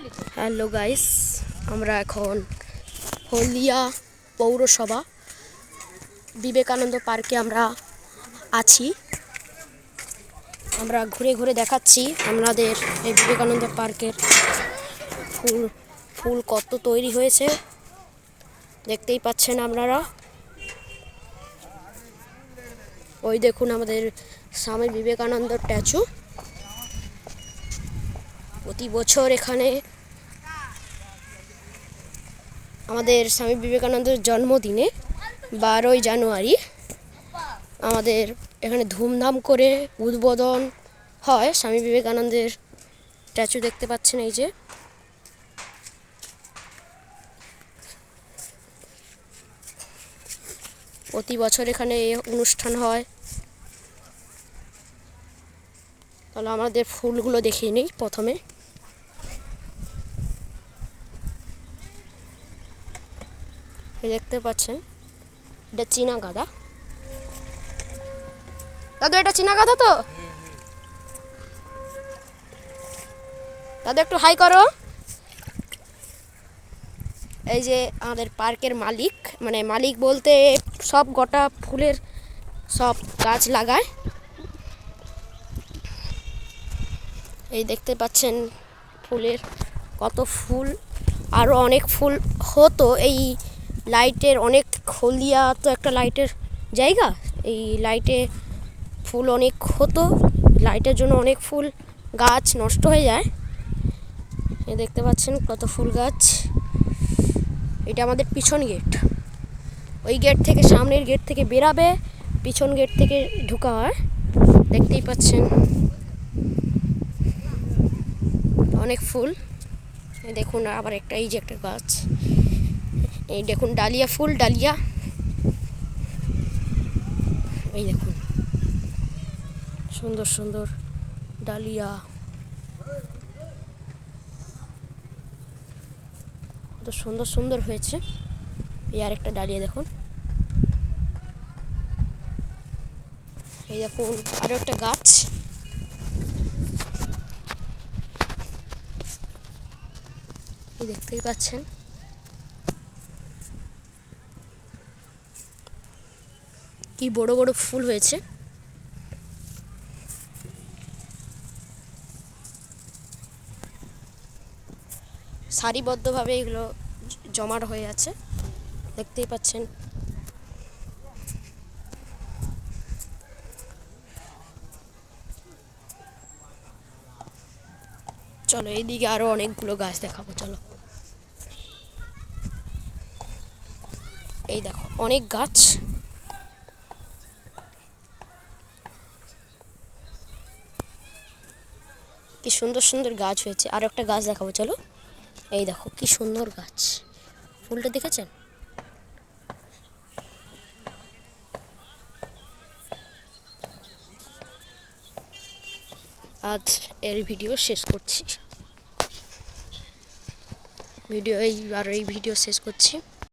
Hello guys, আমরা এখন হলদিয়া পৌরসভা বিবেকানন্দ পার্কে আমরা আছি। আমরা ঘুরে ঘুরে দেখাচ্ছি আমাদের এই বিবেকানন্দ পার্কের ফুল কত তৈরি হয়েছে, দেখতেই পাচ্ছেন আপনারা। ওই দেখুন আমাদের স্বামী বিবেকানন্দ স্ট্যাচু। প্রতি বছর এখানে আমাদের স্বামী বিবেকানন্দের জন্মদিনে 12ই জানুয়ারি আমাদের এখানে ধুমধাম করে উদ্বোধন হয় স্বামী বিবেকানন্দের স্ট্যাচু। দেখতে পাচ্ছেন এই যে প্রতি বছর এখানে অনুষ্ঠান হয়। তাহলে আমাদের ফুলগুলো দেখিয়ে নিই। প্রথমে দেখতে পাচ্ছেন এটা চীনা গাঁদা। দাদু এটা চীনা গাঁদা তো? দাদু একটু হাই করো। এই যে আমাদের পার্কের মালিক, মানে মালিক বলতে সব গোটা ফুলের সব গাছ লাগায়। এই দেখতে পাচ্ছেন ফুলের কত ফুল, আরও অনেক ফুল হতো। এই লাইটের অনেক হলদিয়া তো একটা লাইটের জায়গা, এই লাইটে ফুল অনেক হতো, লাইটের জন্য অনেক ফুল গাছ নষ্ট হয়ে যায়। এই দেখতে পাচ্ছেন কত ফুল গাছ। এটা আমাদের পিছন গেট। ওই গেট থেকে, সামনের গেট থেকে বেরাবে, পিছন গেট থেকে ঢোকা হয়। দেখতেই পাচ্ছেন অনেক ফুল। এই দেখুন আবার একটা, এই যে একটা গাছ, এই দেখুন ডালিয়া ফুল, ডালিয়া। এই দেখুন সুন্দর সুন্দর ডালিয়া, কত সুন্দর সুন্দর হয়েছে। এই আরেকটা ডালিয়া দেখুন। এই দেখুন আরো একটা গাছ। এই দেখতেই পাচ্ছেন কি বড় বড় ফুল হয়েছে। সারিবদ্ধভাবে এগুলো জমাট হয়ে আছে, দেখতেই পাচ্ছেন। চলো এইদিকে আরো অনেকগুলো গাছ দেখাবো, চলো। এই দেখো অনেক গাছ, কি সুন্দর সুন্দর গাছ হয়েছে। আর একটা গাছ দেখাবো, চলো। এই দেখো কি সুন্দর গাছ, ফুলটা দেখেছেন? আজ এর ভিডিও শেষ করছি, এই ভিডিও শেষ করছি।